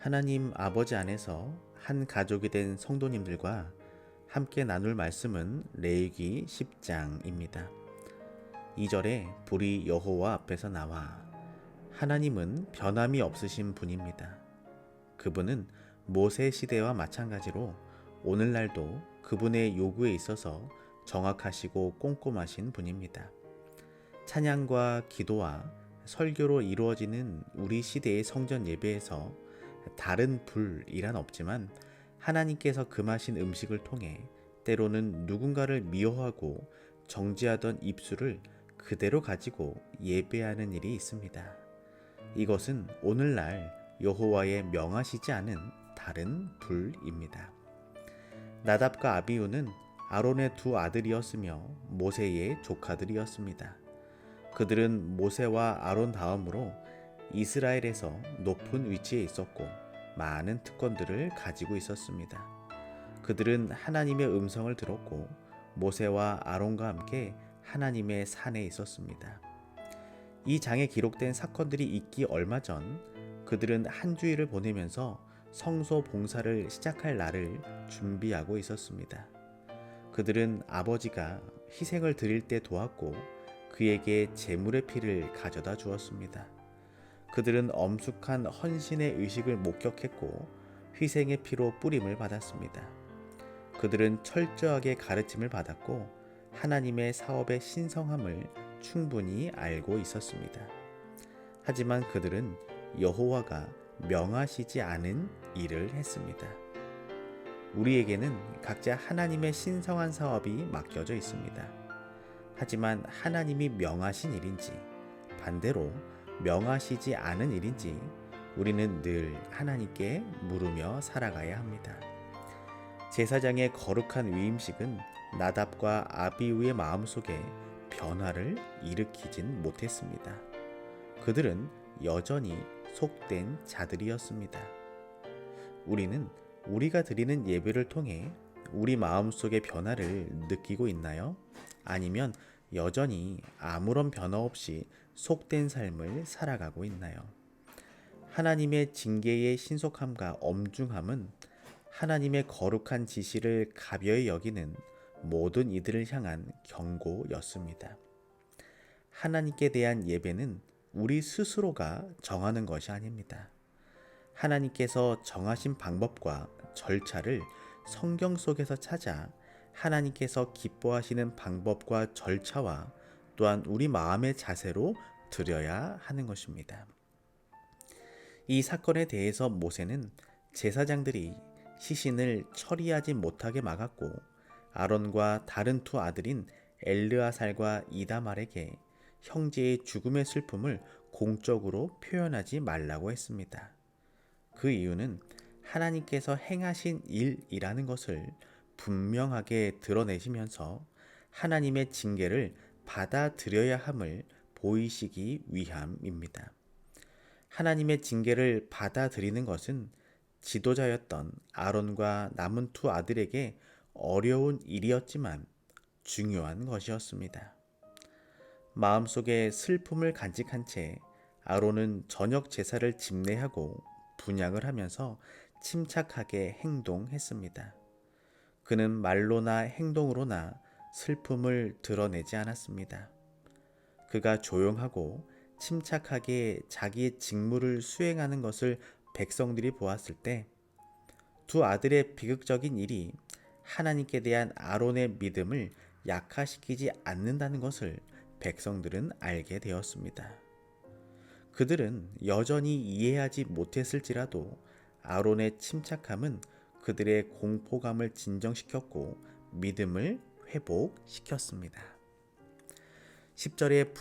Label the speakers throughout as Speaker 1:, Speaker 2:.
Speaker 1: 하나님 아버지 안에서 한 가족이 된 성도님들과 함께 나눌 말씀은 레위기 10장입니다. 2절에 불이 여호와 앞에서 나와. 하나님은 변함이 없으신 분입니다. 그분은 모세 시대와 마찬가지로 오늘날도 그분의 요구에 있어서 정확하시고 꼼꼼하신 분입니다. 찬양과 기도와 설교로 이루어지는 우리 시대의 성전 예배에서 다른 불이란 없지만 하나님께서 금하신 음식을 통해 때로는 누군가를 미워하고 정죄하던 입술을 그대로 가지고 예배하는 일이 있습니다. 이것은 오늘날 여호와의 명하시지 않은 다른 불입니다. 나답과 아비후는 아론의 두 아들이었으며 모세의 조카들이었습니다. 그들은 모세와 아론 다음으로 이스라엘에서 높은 위치에 있었고 많은 특권들을 가지고 있었습니다. 그들은 하나님의 음성을 들었고 모세와 아론과 함께 하나님의 산에 있었습니다. 이 장에 기록된 사건들이 있기 얼마 전 그들은 한 주일을 보내면서 성소 봉사를 시작할 날을 준비하고 있었습니다. 그들은 아버지가 희생을 드릴 때 도왔고 그에게 제물의 피를 가져다 주었습니다. 그들은 엄숙한 헌신의 의식을 목격했고 희생의 피로 뿌림을 받았습니다. 그들은 철저하게 가르침을 받았고 하나님의 사업의 신성함을 충분히 알고 있었습니다. 하지만 그들은 여호와가 명하시지 않은 일을 했습니다. 우리에게는 각자 하나님의 신성한 사업이 맡겨져 있습니다. 하지만 하나님이 명하신 일인지 반대로 명하시지 않은 일인지 우리는 늘 하나님께 물으며 살아가야 합니다. 제사장의 거룩한 위임식은 나답과 아비후의 마음속에 변화를 일으키진 못했습니다. 그들은 여전히 속된 자들이었습니다. 우리는 우리가 드리는 예배를 통해 우리 마음속의 변화를 느끼고 있나요? 아니면 여전히 아무런 변화 없이 속된 삶을 살아가고 있나요? 하나님의 징계의 신속함과 엄중함은 하나님의 거룩한 지시를 가벼이 여기는 모든 이들을 향한 경고였습니다. 하나님께 대한 예배는 우리 스스로가 정하는 것이 아닙니다. 하나님께서 정하신 방법과 절차를 성경 속에서 찾아 하나님께서 기뻐하시는 방법과 절차와 또한 우리 마음의 자세로 드려야 하는 것입니다. 이 사건에 대해서 모세는 제사장들이 시신을 처리하지 못하게 막았고 아론과 다른 두 아들인 엘르아살과 이다말에게 형제의 죽음의 슬픔을 공적으로 표현하지 말라고 했습니다. 그 이유는 하나님께서 행하신 일이라는 것을 분명하게 드러내시면서 하나님의 징계를 받아들여야 함을 보이시기 위함입니다. 하나님의 징계를 받아들이는 것은 지도자였던 아론과 남은 두 아들에게 어려운 일이었지만 중요한 것이었습니다. 마음속에 슬픔을 간직한 채 아론은 저녁 제사를 집례하고 분향을 하면서 침착하게 행동했습니다. 그는 말로나 행동으로나 슬픔을 드러내지 않았습니다. 그가 조용하고 침착하게 자기의 직무를 수행하는 것을 백성들이 보았을 때 두 아들의 비극적인 일이 하나님께 대한 아론의 믿음을 약화시키지 않는다는 것을 백성들은 알게 되었습니다. 그들은 여전히 이해하지 못했을지라도 아론의 침착함은 그들의 공포감을 진정시켰고 믿음을 회복시켰습니다. 10절에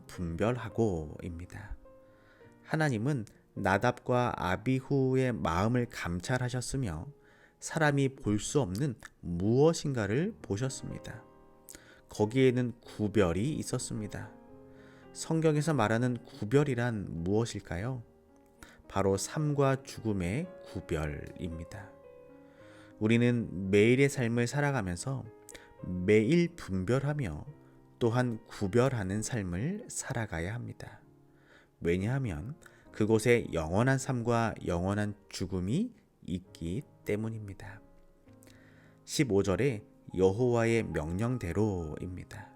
Speaker 1: 분별하고입니다. 하나님은 나답과 아비후의 마음을 감찰하셨으며 사람이 볼 수 없는 무엇인가를 보셨습니다. 거기에는 구별이 있었습니다. 성경에서 말하는 구별이란 무엇일까요? 바로 삶과 죽음의 구별입니다. 우리는 매일의 삶을 살아가면서 매일 분별하며 또한 구별하는 삶을 살아가야 합니다. 왜냐하면 그곳에 영원한 삶과 영원한 죽음이 있기 때문입니다. 15절에 여호와의 명령대로입니다.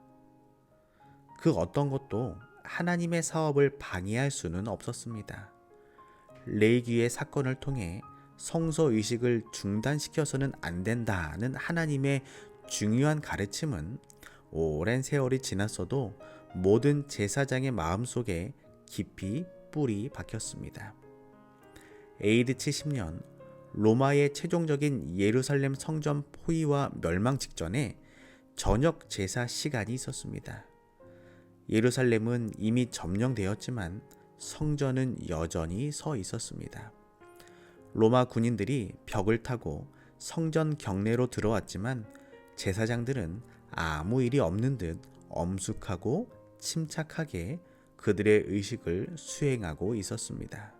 Speaker 1: 그 어떤 것도 하나님의 사업을 방해할 수는 없었습니다. 레위기의 사건을 통해 성소 의식을 중단시켜서는 안 된다는 하나님의 중요한 가르침은 오랜 세월이 지났어도 모든 제사장의 마음속에 깊이 뿌리 박혔습니다. AD 70년 로마의 최종적인 예루살렘 성전 포위와 멸망 직전에 저녁 제사 시간이 있었습니다. 예루살렘은 이미 점령되었지만 성전은 여전히 서 있었습니다. 로마 군인들이 벽을 타고 성전 경내로 들어왔지만 제사장들은 아무 일이 없는 듯 엄숙하고 침착하게 그들의 의식을 수행하고 있었습니다.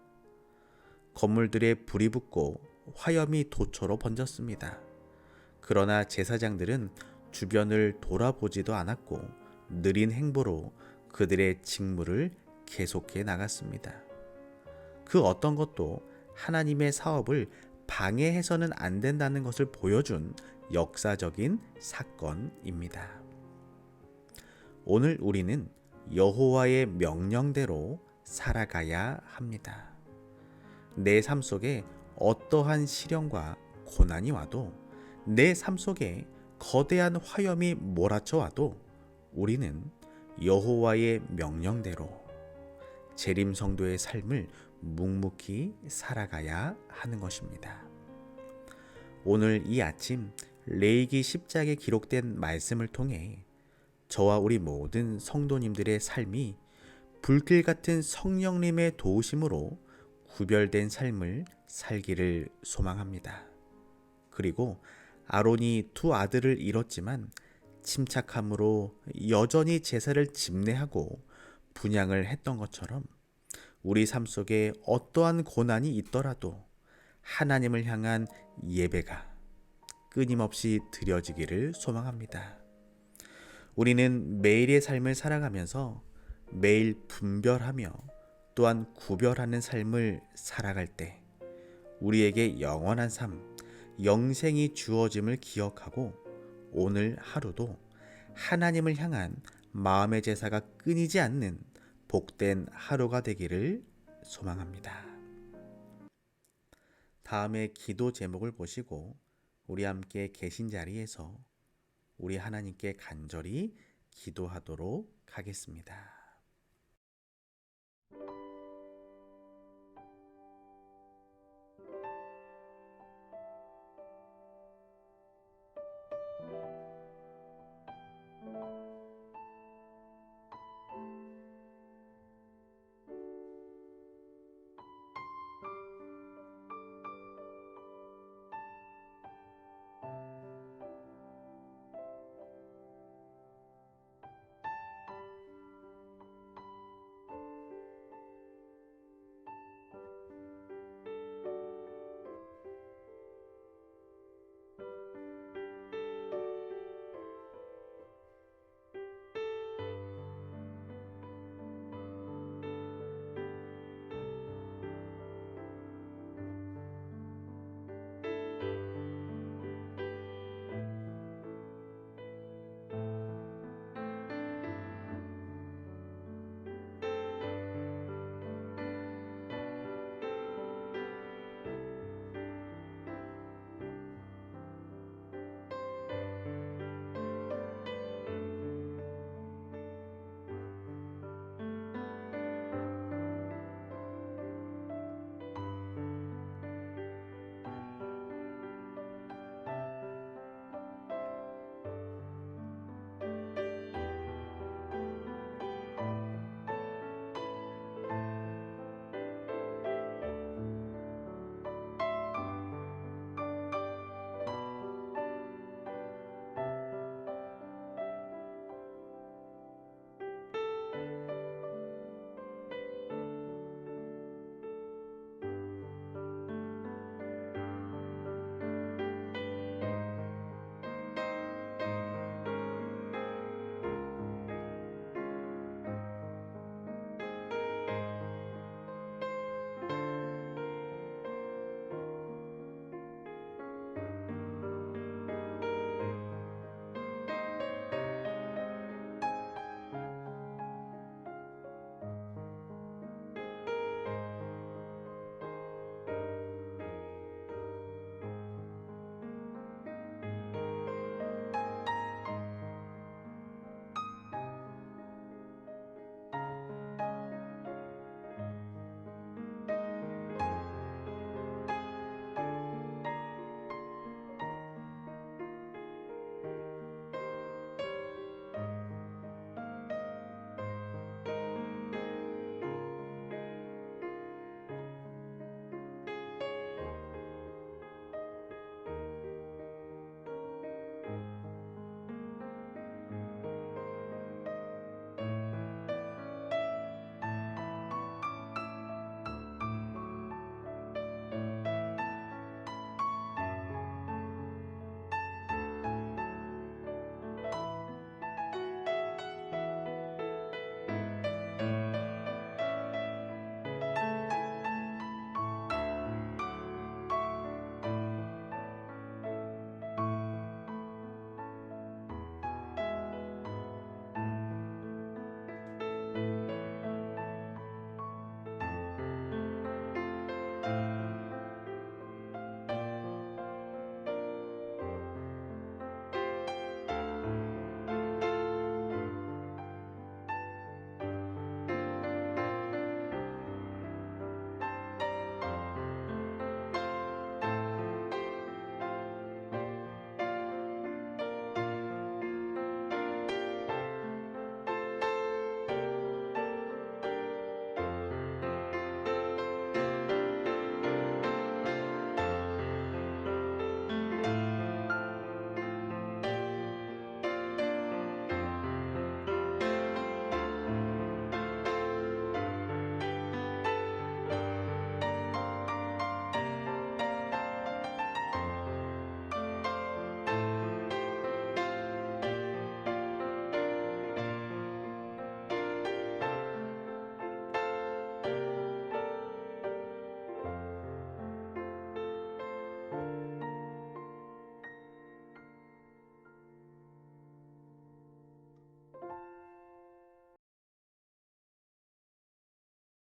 Speaker 1: 건물들에 불이 붙고 화염이 도처로 번졌습니다. 그러나 제사장들은 주변을 돌아보지도 않았고 느린 행보로 그들의 직무를 계속해 나갔습니다. 그 어떤 것도 하나님의 사업을 방해해서는 안 된다는 것을 보여준 역사적인 사건입니다. 오늘 우리는 여호와의 명령대로 살아가야 합니다. 내 삶 속에 어떠한 시련과 고난이 와도, 내 삶 속에 거대한 화염이 몰아쳐 와도 우리는 여호와의 명령대로 재림 성도의 삶을 묵묵히 살아가야 하는 것입니다. 오늘 이 아침 레위기 10장에 기록된 말씀을 통해 저와 우리 모든 성도님들의 삶이 불길 같은 성령님의 도우심으로 구별된 삶을 살기를 소망합니다. 그리고 아론이 두 아들을 잃었지만 침착함으로 여전히 제사를 집례하고 분향을 했던 것처럼 우리 삶 속에 어떠한 고난이 있더라도 하나님을 향한 예배가 끊임없이 드려지기를 소망합니다. 우리는 매일의 삶을 살아가면서 매일 분별하며 또한 구별하는 삶을 살아갈 때 우리에게 영원한 삶, 영생이 주어짐을 기억하고 오늘 하루도 하나님을 향한 마음의 제사가 끊이지 않는 복된 하루가 되기를 소망합니다. 다음에 기도 제목을 보시고 우리 함께 계신 자리에서 우리 하나님께 간절히 기도하도록 하겠습니다.